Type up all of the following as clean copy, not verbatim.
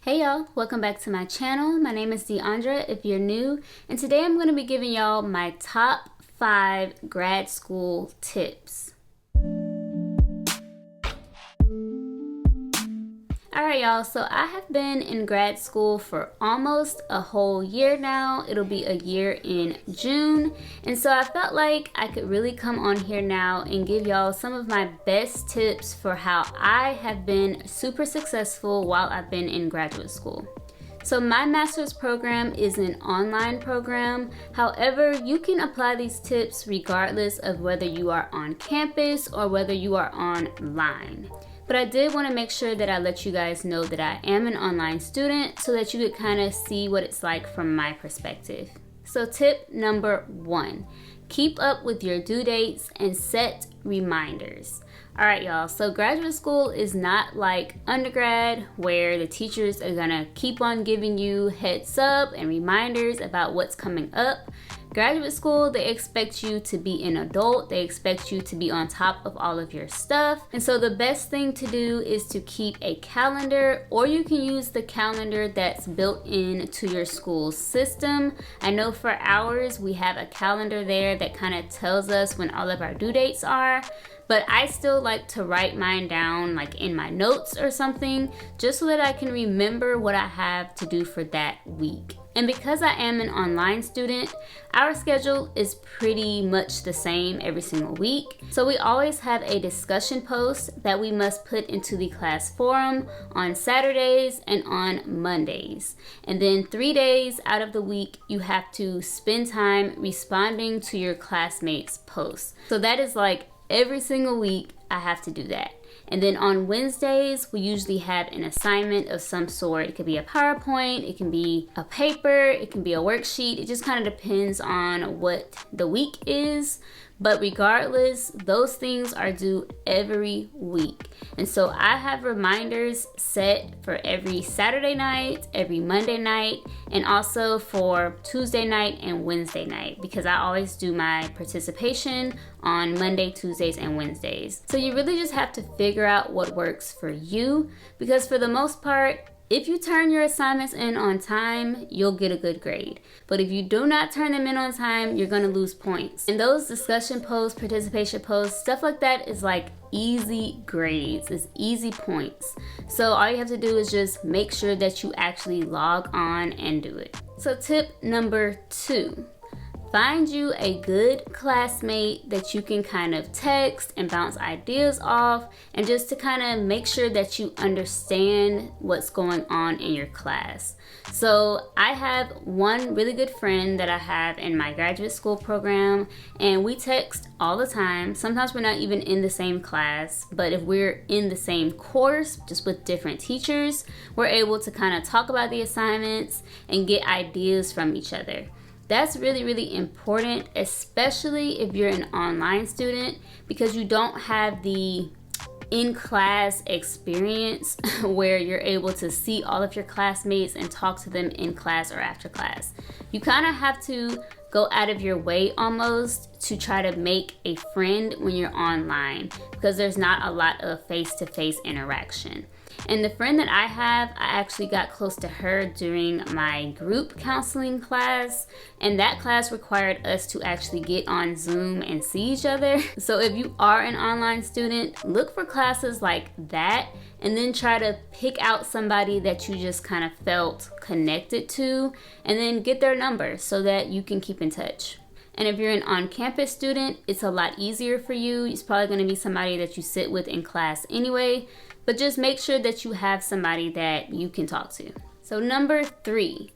Hey y'all, welcome back to my channel. My name is Deandra if you're new, and today I'm going to be giving y'all my top 5 grad school tips. Alright y'all, so I have been in grad school for almost a whole year now. It'll be a year in June, and so I felt like I could really come on here now and give y'all some of my best tips for how I have been super successful while I've been in graduate school. So my master's program is an online program. However, you can apply these tips regardless of whether you are on campus or whether you are online. But I did want to make sure that I let you guys know that I am an online student so that you could kind of see what it's like from my perspective. So tip number 1, keep up with your due dates and set reminders. Alright y'all, so graduate school is not like undergrad where the teachers are gonna keep on giving you heads up and reminders about what's coming up. Graduate school, they expect you to be an adult. They expect you to be on top of all of your stuff. And so the best thing to do is to keep a calendar, or you can use the calendar that's built into your school system. I know for ours, we have a calendar there that kind of tells us when all of our due dates are. But I still like to write mine down like in my notes or something, just so that I can remember what I have to do for that week. And because I am an online student, our schedule is pretty much the same every single week. So we always have a discussion post that we must put into the class forum on Saturdays and on Mondays. And then 3 days out of the week, you have to spend time responding to your classmates' posts. So that is like every single week I have to do that. And then on Wednesdays, we usually have an assignment of some sort. It could be a PowerPoint, it can be a paper, it can be a worksheet. It just kind of depends on what the week is. But regardless, those things are due every week. And so I have reminders set for every Saturday night, every Monday night, and also for Tuesday night and Wednesday night, because I always do my participation on Monday, Tuesdays, and Wednesdays. So you really just have to figure out what works for you, because for the most part, if you turn your assignments in on time, you'll get a good grade. But if you do not turn them in on time, you're gonna lose points. And those discussion posts, participation posts, stuff like that is like easy grades, it's easy points. So all you have to do is just make sure that you actually log on and do it. So tip number 2. Find you a good classmate that you can kind of text and bounce ideas off, and just to kind of make sure that you understand what's going on in your class. So I have one really good friend that I have in my graduate school program, and we text all the time. Sometimes we're not even in the same class, but if we're in the same course, just with different teachers, we're able to kind of talk about the assignments and get ideas from each other. That's really, really important, especially if you're an online student, because you don't have the in-class experience where you're able to see all of your classmates and talk to them in class or after class. You kind of have to go out of your way almost to try to make a friend when you're online, because there's not a lot of face-to-face interaction. And the friend that I have, I actually got close to her during my group counseling class, and that class required us to actually get on Zoom and see each other. So if you are an online student, look for classes like that, and then try to pick out somebody that you just kind of felt connected to, and then get their number so that you can keep in touch. And if you're an on-campus student, it's a lot easier for you. It's probably going to be somebody that you sit with in class anyway, but just make sure that you have somebody that you can talk to. So number 3,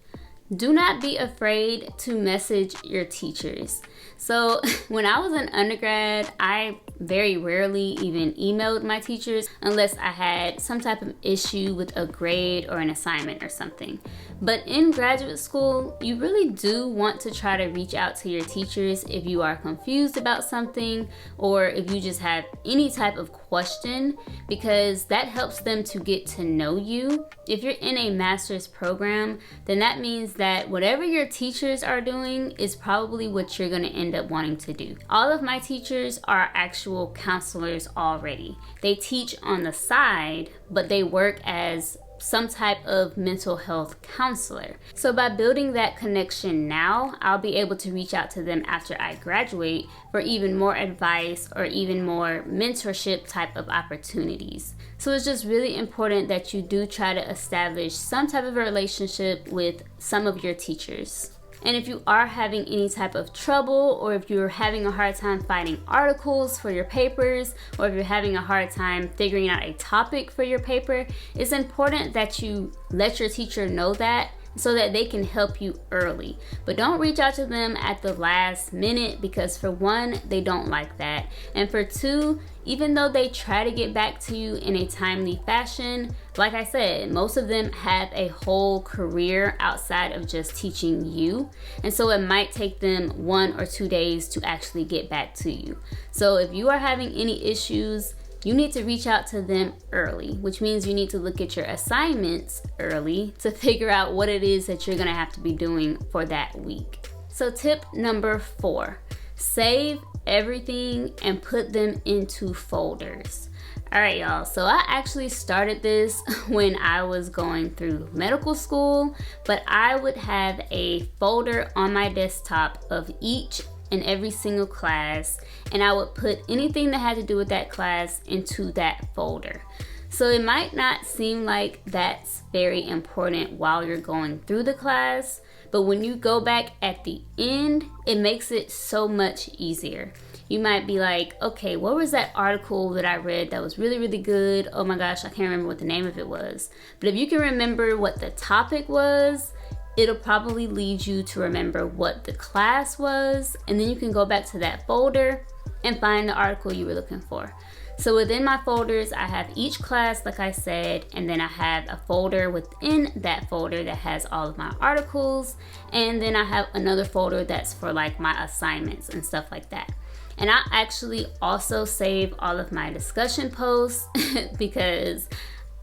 do not be afraid to message your teachers. So when I was an undergrad, I very rarely even emailed my teachers unless I had some type of issue with a grade or an assignment or something. But in graduate school, you really do want to try to reach out to your teachers if you are confused about something, or if you just have any type of question, because that helps them to get to know you. If you're in a master's program, then that means that whatever your teachers are doing is probably what you're going to end up wanting to do. All of my teachers are actual counselors already. They teach on the side, but they work as some type of mental health counselor. So by building that connection now, I'll be able to reach out to them after I graduate for even more advice or even more mentorship type of opportunities. So it's just really important that you do try to establish some type of a relationship with some of your teachers. And if you are having any type of trouble, or if you're having a hard time finding articles for your papers, or if you're having a hard time figuring out a topic for your paper, it's important that you let your teacher know that so that they can help you early. But don't reach out to them at the last minute, because for one, they don't like that. And for two, even though they try to get back to you in a timely fashion, like I said, most of them have a whole career outside of just teaching you. And so it might take them 1 or 2 days to actually get back to you. So if you are having any issues, you need to reach out to them early, which means you need to look at your assignments early to figure out what it is that you're gonna have to be doing for that week. So tip number 4, save everything and put them into folders. All right, y'all, so I actually started this when I was going through medical school, but I would have a folder on my desktop of each and every single class, and I would put anything that had to do with that class into that folder. So it might not seem like that's very important while you're going through the class, but when you go back at the end, it makes it so much easier. You might be like, okay, what was that article that I read that was really, really good? Oh my gosh, I can't remember what the name of it was. But if you can remember what the topic was, it'll probably lead you to remember what the class was, and then you can go back to that folder and find the article you were looking for. So within my folders, I have each class, like I said, and then I have a folder within that folder that has all of my articles, and then I have another folder that's for like my assignments and stuff like that. And I actually also save all of my discussion posts because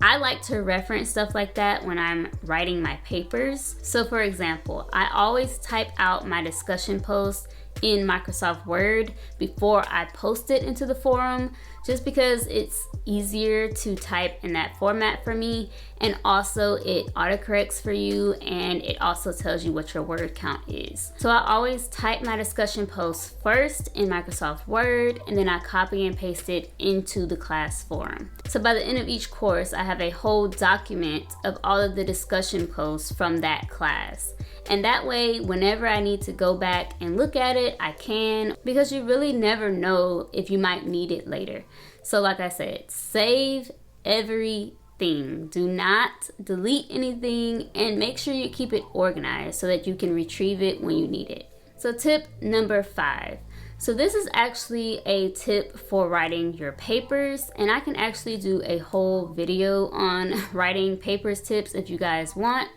I like to reference stuff like that when I'm writing my papers. So for example, I always type out my discussion post in Microsoft Word before I post it into the forum, just because it's easier to type in that format for me, and also it autocorrects for you, and it also tells you what your word count is. So I always type my discussion post first in Microsoft Word, and then I copy and paste it into the class forum. So by the end of each course, I have a whole document of all of the discussion posts from that class. And that way, whenever I need to go back and look at it, I can, because you really never know if you might need it later. So like I said, save everything. Do not delete anything, and make sure you keep it organized so that you can retrieve it when you need it. So tip number 5. So this is actually a tip for writing your papers, and I can actually do a whole video on writing papers tips if you guys want.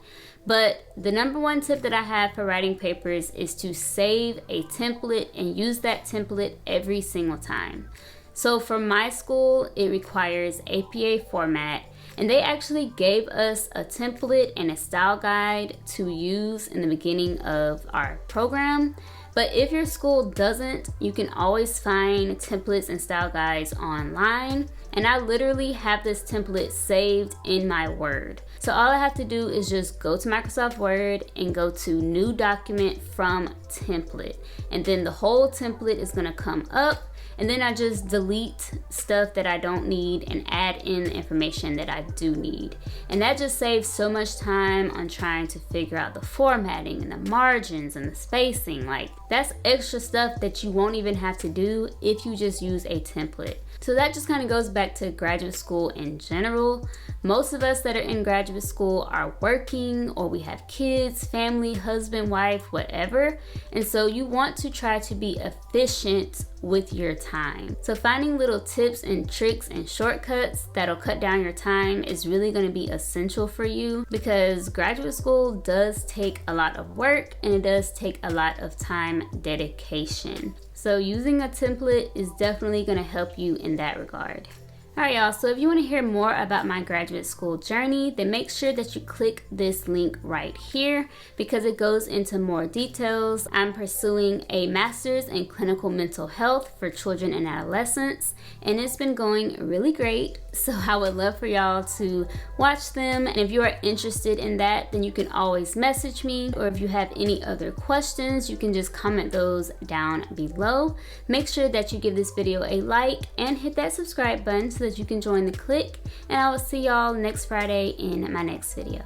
But the number 1 tip that I have for writing papers is to save a template and use that template every single time. So for my school, it requires APA format, and they actually gave us a template and a style guide to use in the beginning of our program. But if your school doesn't, you can always find templates and style guides online. And I literally have this template saved in my Word. So all I have to do is just go to Microsoft Word and go to New Document from Template. And then the whole template is gonna come up. And then I just delete stuff that I don't need and add in the information that I do need. And that just saves so much time on trying to figure out the formatting and the margins and the spacing. Like, that's extra stuff that you won't even have to do if you just use a template. So that just kind of goes back to graduate school in general. Most of us that are in graduate school are working, or we have kids, family, husband, wife, whatever. And so you want to try to be efficient with your time. So finding little tips and tricks and shortcuts that'll cut down your time is really going to be essential for you, because graduate school does take a lot of work and it does take a lot of time dedication. So using a template is definitely going to help you in that regard. Alright y'all, so if you want to hear more about my graduate school journey, then make sure that you click this link right here, because it goes into more details. I'm pursuing a master's in clinical mental health for children and adolescents, and it's been going really great. So I would love for y'all to watch them. And if you are interested in that, then you can always message me. Or if you have any other questions, you can just comment those down below. Make sure that you give this video a like and hit that subscribe button so that you can join the clique. And I will see y'all next Friday in my next video.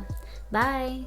Bye.